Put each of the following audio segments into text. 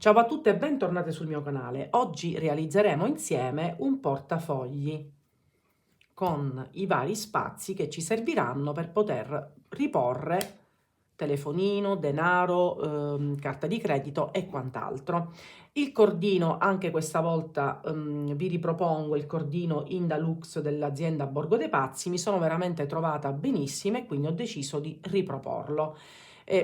Ciao a tutte e bentornate sul mio canale. Oggi realizzeremo insieme un portafogli con i vari spazi che ci serviranno per poter riporre telefonino, denaro, carta di credito e quant'altro. Il cordino, anche questa volta vi ripropongo il cordino Indalux dell'azienda Borgo dei Pazzi, mi sono veramente trovata benissimo e quindi ho deciso di riproporlo.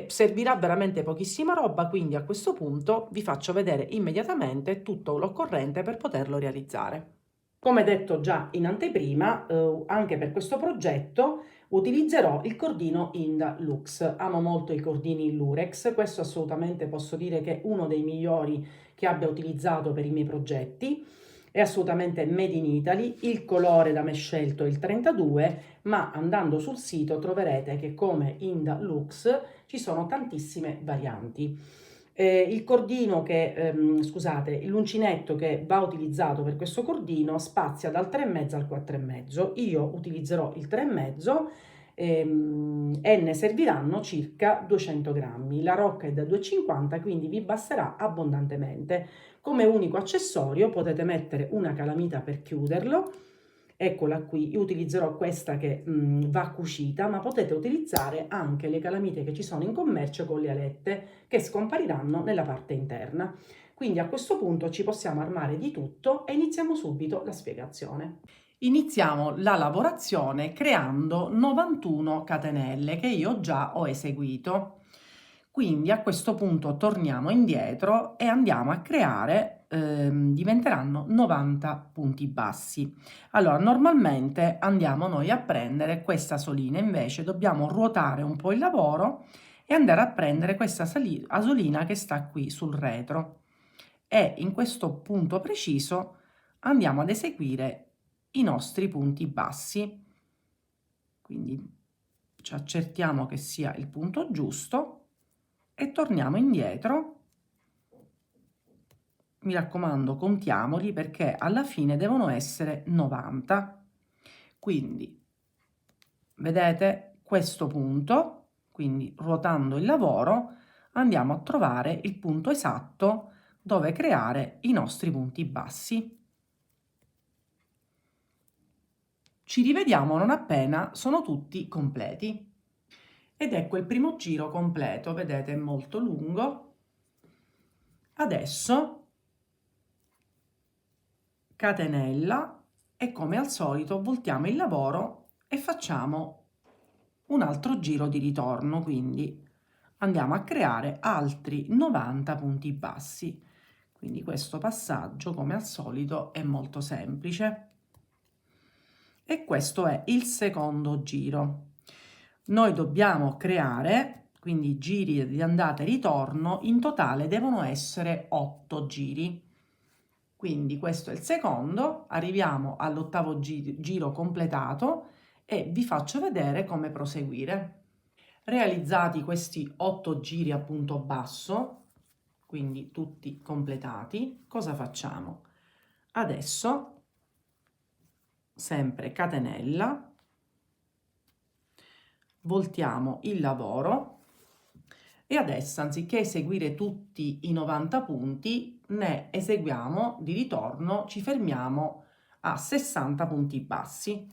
Servirà veramente pochissima roba, quindi a questo punto vi faccio vedere immediatamente tutto l'occorrente per poterlo realizzare. Come detto già in anteprima, anche per questo progetto utilizzerò il cordino Indalux. Amo molto i cordini in Lurex, questo assolutamente posso dire che è uno dei migliori che abbia utilizzato per i miei progetti. È assolutamente made in Italy, il colore da me scelto è il 32, ma andando sul sito troverete che come Indalux ci sono tantissime varianti. Scusate, l'uncinetto che va utilizzato per questo cordino spazia dal 3,5 al 4,5. Io utilizzerò il 3,5 e ne serviranno circa 200 grammi. La rocca è da 2,50, quindi vi basterà abbondantemente. Come unico accessorio potete mettere una calamita per chiuderlo. Eccola qui, io utilizzerò questa che va cucita, ma potete utilizzare anche le calamite che ci sono in commercio con le alette che scompariranno nella parte interna. Quindi a questo punto ci possiamo armare di tutto e iniziamo subito la spiegazione. Iniziamo la lavorazione creando 91 catenelle che io già ho eseguito. Quindi a questo punto torniamo indietro e andiamo a creare, diventeranno 90 punti bassi. Allora, normalmente andiamo noi a prendere questa solina, invece dobbiamo ruotare un po' il lavoro e andare a prendere questa asolina che sta qui sul retro e in questo punto preciso andiamo ad eseguire i nostri punti bassi. Quindi ci accertiamo che sia il punto giusto e torniamo indietro. Mi raccomando, contiamoli perché alla fine devono essere 90. Quindi vedete questo punto, quindi ruotando il lavoro andiamo a trovare il punto esatto dove creare i nostri punti bassi. Ci rivediamo non appena sono tutti completi. Ed ecco il primo giro completo, vedete è molto lungo. Adesso catenella e come al solito voltiamo il lavoro e facciamo un altro giro di ritorno, quindi andiamo a creare altri 90 punti bassi. Quindi questo passaggio come al solito è molto semplice. E questo è il secondo giro. Noi dobbiamo creare, quindi giri di andata e ritorno, in totale devono essere 8 giri. Quindi questo è il secondo, arriviamo all'ottavo giro completato e vi faccio vedere come proseguire. Realizzati questi 8 giri a punto basso, quindi tutti completati, cosa facciamo? Adesso sempre catenella, voltiamo il lavoro e adesso anziché eseguire tutti i 90 punti ne eseguiamo di ritorno, ci fermiamo a 60 punti bassi.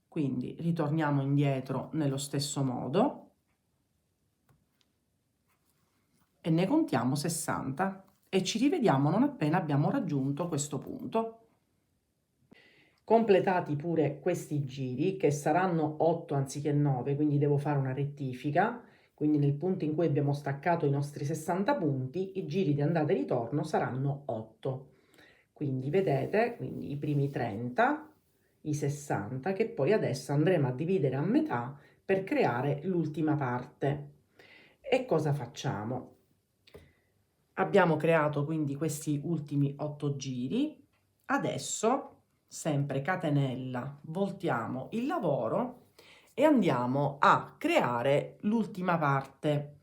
Quindi ritorniamo indietro nello stesso modo e ne contiamo 60 e ci rivediamo non appena abbiamo raggiunto questo punto. Completati pure questi giri, che saranno 8 anziché 9, quindi devo fare una rettifica, quindi nel punto in cui abbiamo staccato i nostri 60 punti, i giri di andata e ritorno saranno 8. Quindi vedete, quindi i primi 30, i 60, che poi adesso andremo a dividere a metà per creare l'ultima parte. E cosa facciamo? Abbiamo creato quindi questi ultimi 8 giri, adesso sempre catenella, voltiamo il lavoro e andiamo a creare l'ultima parte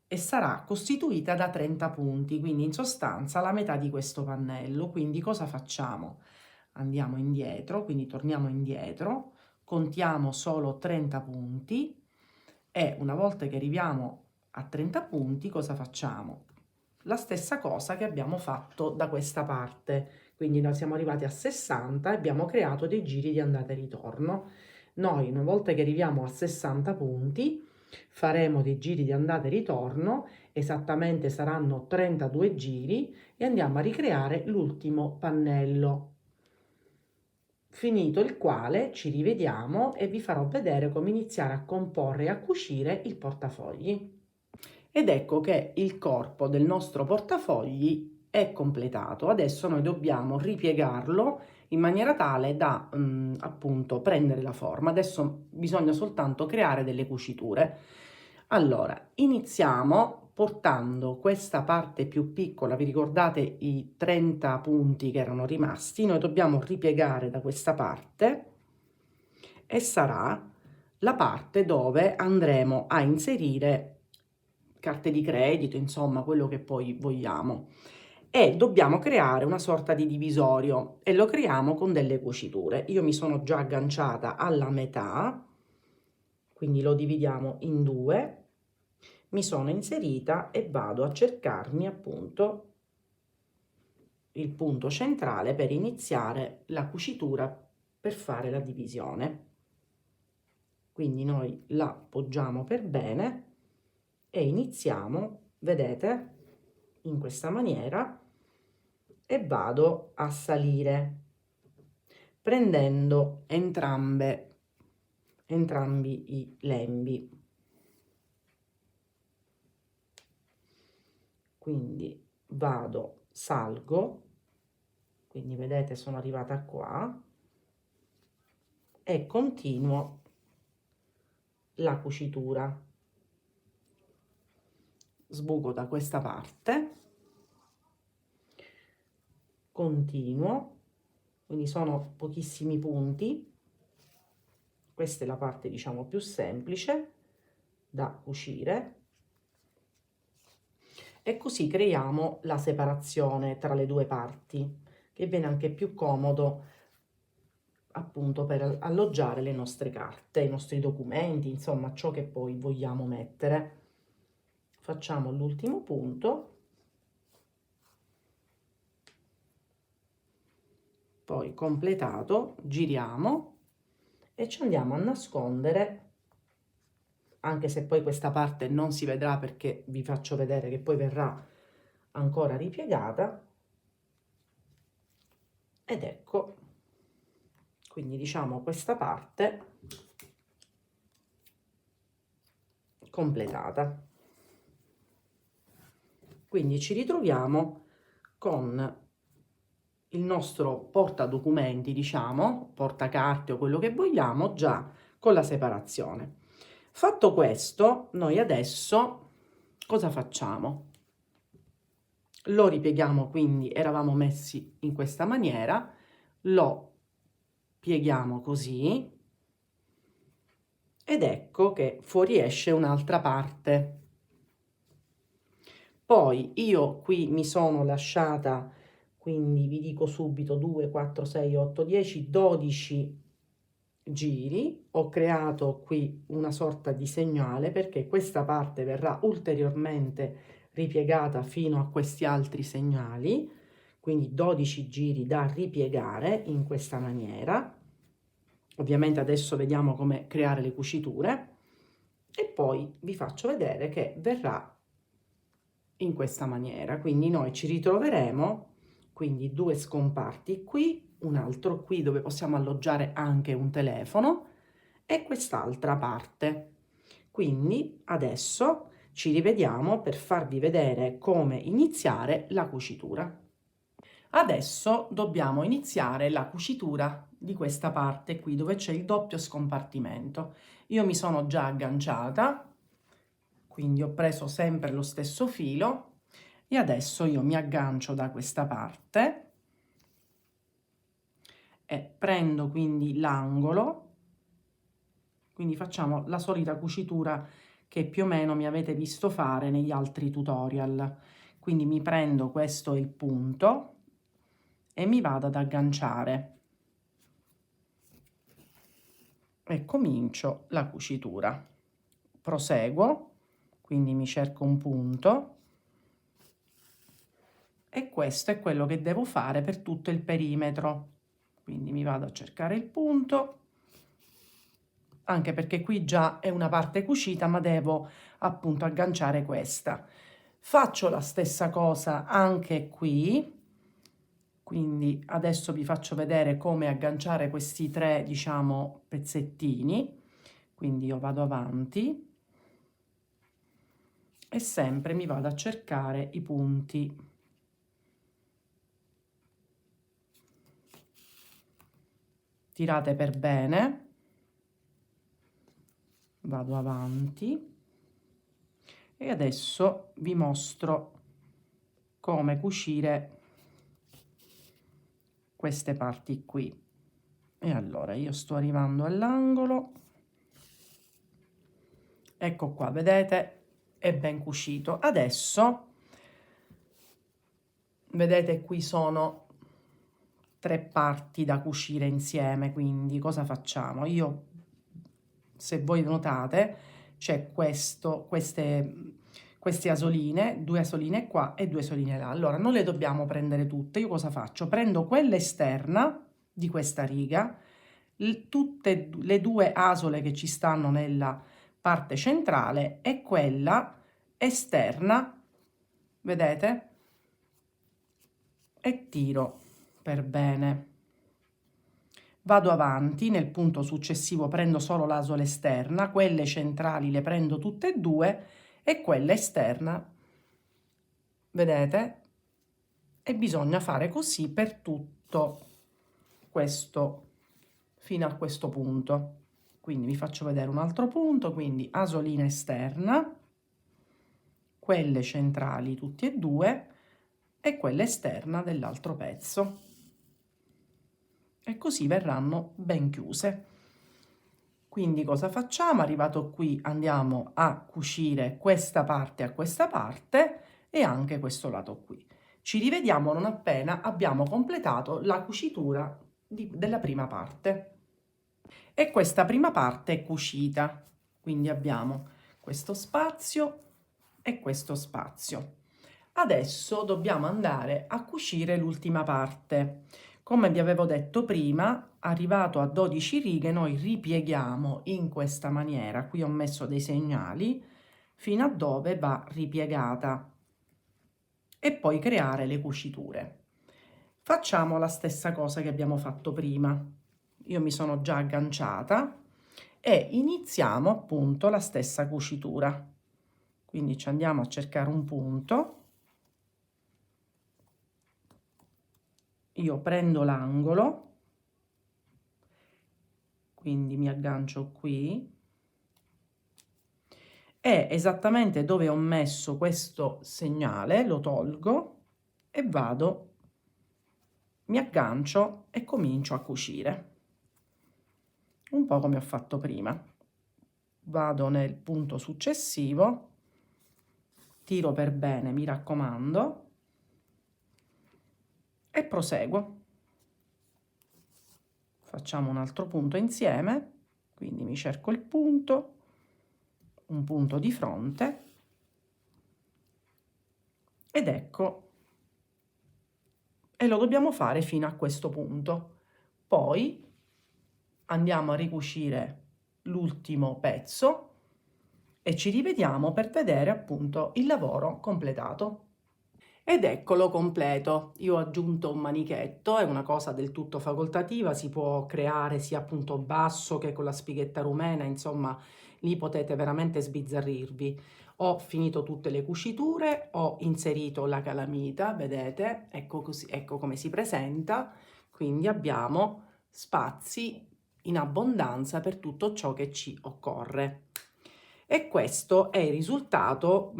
e sarà costituita da 30 punti, quindi in sostanza la metà di questo pannello. Quindi cosa facciamo? Andiamo indietro, quindi torniamo indietro, contiamo solo 30 punti e una volta che arriviamo a 30 punti cosa facciamo? la stessa cosa che abbiamo fatto da questa parte. Quindi noi siamo arrivati a 60 e abbiamo creato dei giri di andata e ritorno. Noi, una volta che arriviamo a 60 punti, faremo dei giri di andata e ritorno, esattamente saranno 32 giri, e andiamo a ricreare l'ultimo pannello. Finito il quale ci rivediamo e vi farò vedere come iniziare a comporre e a cucire il portafogli. Ed ecco che il corpo del nostro portafogli è completato. Adesso noi dobbiamo ripiegarlo in maniera tale da appunto prendere la forma. Adesso bisogna soltanto creare delle cuciture. Allora, iniziamo portando questa parte più piccola, vi ricordate i 30 punti che erano rimasti? Noi dobbiamo ripiegare da questa parte e sarà la parte dove andremo a inserire carte di credito, insomma, quello che poi vogliamo. E dobbiamo creare una sorta di divisorio e lo creiamo con delle cuciture. Io mi sono già agganciata alla metà, quindi lo dividiamo in due. Mi sono inserita e vado a cercarmi appunto il punto centrale per iniziare la cucitura per fare la divisione. Quindi noi la poggiamo per bene e iniziamo, vedete, in questa maniera, e vado a salire prendendo entrambi i lembi. Quindi salgo, quindi vedete sono arrivata qua e continuo la cucitura. Sbuco da questa parte, continuo, quindi sono pochissimi punti. Questa è la parte, diciamo, più semplice da cucire. E così creiamo la separazione tra le due parti, che viene anche più comodo appunto per alloggiare le nostre carte, i nostri documenti, insomma ciò che poi vogliamo mettere. Facciamo l'ultimo punto, poi completato giriamo e ci andiamo a nascondere, anche se poi questa parte non si vedrà perché vi faccio vedere che poi verrà ancora ripiegata. Ed ecco, quindi diciamo questa parte completata. Quindi ci ritroviamo con il nostro portadocumenti, diciamo, portacarte o quello che vogliamo, già con la separazione. Fatto questo, noi adesso cosa facciamo? Lo ripieghiamo, quindi eravamo messi in questa maniera, lo pieghiamo così ed ecco che fuoriesce un'altra parte. Poi io qui mi sono lasciata, quindi vi dico subito 2, 4, 6, 8, 10, 12 giri. Ho creato qui una sorta di segnale perché questa parte verrà ulteriormente ripiegata fino a questi altri segnali, quindi 12 giri da ripiegare in questa maniera. Ovviamente adesso vediamo come creare le cuciture e poi vi faccio vedere che verrà in questa maniera. Quindi noi ci ritroveremo quindi due scomparti qui, un altro qui dove possiamo alloggiare anche un telefono e quest'altra parte. Quindi adesso ci rivediamo per farvi vedere come iniziare la cucitura. Adesso dobbiamo iniziare la cucitura di questa parte qui dove c'è il doppio scompartimento. Io mi sono già agganciata, quindi ho preso sempre lo stesso filo e adesso io mi aggancio da questa parte e prendo quindi l'angolo, quindi facciamo la solita cucitura che più o meno mi avete visto fare negli altri tutorial. Quindi mi prendo questo è il punto e mi vado ad agganciare e comincio la cucitura. Proseguo, quindi mi cerco un punto e questo è quello che devo fare per tutto il perimetro. Quindi mi vado a cercare il punto, anche perché qui già è una parte cucita, ma devo appunto agganciare questa. Faccio la stessa cosa anche qui, quindi adesso vi faccio vedere come agganciare questi tre, diciamo, pezzettini. Quindi io vado avanti e sempre mi vado a cercare i punti. Tirate per bene, vado avanti e adesso vi mostro come cucire queste parti qui. E allora io sto arrivando all'angolo, ecco qua, vedete, è ben cucito. Adesso vedete qui sono tre parti da cucire insieme, quindi cosa facciamo? Io, se voi notate, c'è queste asoline, due asoline qua e due asoline là. Allora non le dobbiamo prendere tutte. Io cosa faccio? Prendo quella esterna di questa riga, tutte le due asole che ci stanno nella parte centrale e quella esterna, vedete? E tiro per bene. Vado avanti, nel punto successivo prendo solo l'asola esterna, quelle centrali le prendo tutte e due e quella esterna, vedete? E bisogna fare così per tutto questo, fino a questo punto. Quindi vi faccio vedere un altro punto, quindi asolina esterna, quelle centrali tutte e due e quella esterna dell'altro pezzo. E così verranno ben chiuse. Quindi cosa facciamo? Arrivato qui andiamo a cucire questa parte a questa parte e anche questo lato qui. Ci rivediamo non appena abbiamo completato la cucitura della prima parte. E questa prima parte è cucita, quindi abbiamo questo spazio e questo spazio. Adesso dobbiamo andare a cucire l'ultima parte. Come vi avevo detto prima, arrivato a 12 righe, noi ripieghiamo in questa maniera. Qui ho messo dei segnali fino a dove va ripiegata e poi creare le cuciture. Facciamo la stessa cosa che abbiamo fatto prima. Io mi sono già agganciata e iniziamo appunto la stessa cucitura. Quindi ci andiamo a cercare un punto. Io prendo l'angolo, quindi mi aggancio qui e esattamente dove ho messo questo segnale lo tolgo e vado, mi aggancio e comincio a cucire un po' come ho fatto prima. Vado nel punto successivo, tiro per bene, mi raccomando, e proseguo. Facciamo un altro punto insieme, quindi mi cerco il punto, un punto di fronte ed ecco, e lo dobbiamo fare fino a questo punto. Poi andiamo a ricucire l'ultimo pezzo e ci rivediamo per vedere appunto il lavoro completato. Ed eccolo completo. Io ho aggiunto un manichetto, è una cosa del tutto facoltativa, si può creare sia appunto basso che con la spighetta rumena, insomma lì potete veramente sbizzarrirvi. Ho finito tutte le cuciture, ho inserito la calamita, vedete, ecco così, ecco come si presenta, quindi abbiamo spazi in abbondanza per tutto ciò che ci occorre. E questo è il risultato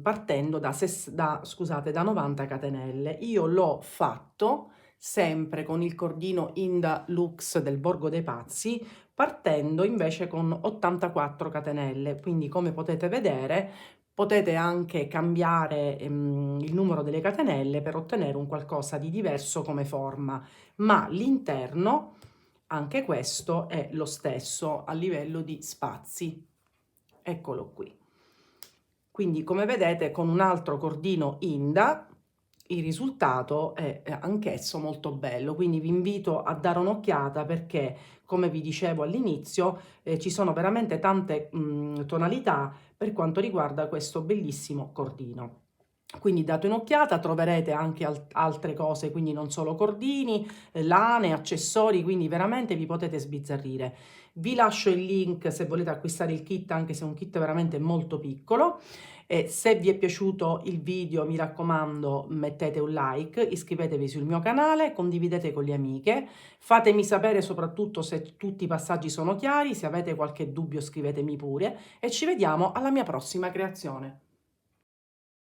partendo da 90 catenelle. Io l'ho fatto sempre con il cordino Inda Lux del Borgo dei Pazzi, partendo invece con 84 catenelle. Quindi come potete vedere potete anche cambiare il numero delle catenelle per ottenere un qualcosa di diverso come forma, ma l'interno, anche questo, è lo stesso a livello di spazi. Eccolo qui. Quindi come vedete con un altro cordino Inda il risultato è anch'esso molto bello, quindi vi invito a dare un'occhiata perché, come vi dicevo all'inizio, ci sono veramente tante tonalità per quanto riguarda questo bellissimo cordino. Quindi date un'occhiata, troverete anche altre cose, quindi non solo cordini, lane, accessori, quindi veramente vi potete sbizzarrire. Vi lascio il link se volete acquistare il kit, anche se è un kit veramente molto piccolo. E se vi è piaciuto il video, mi raccomando, mettete un like, iscrivetevi sul mio canale, condividete con le amiche, fatemi sapere soprattutto se tutti i passaggi sono chiari, se avete qualche dubbio scrivetemi pure e ci vediamo alla mia prossima creazione.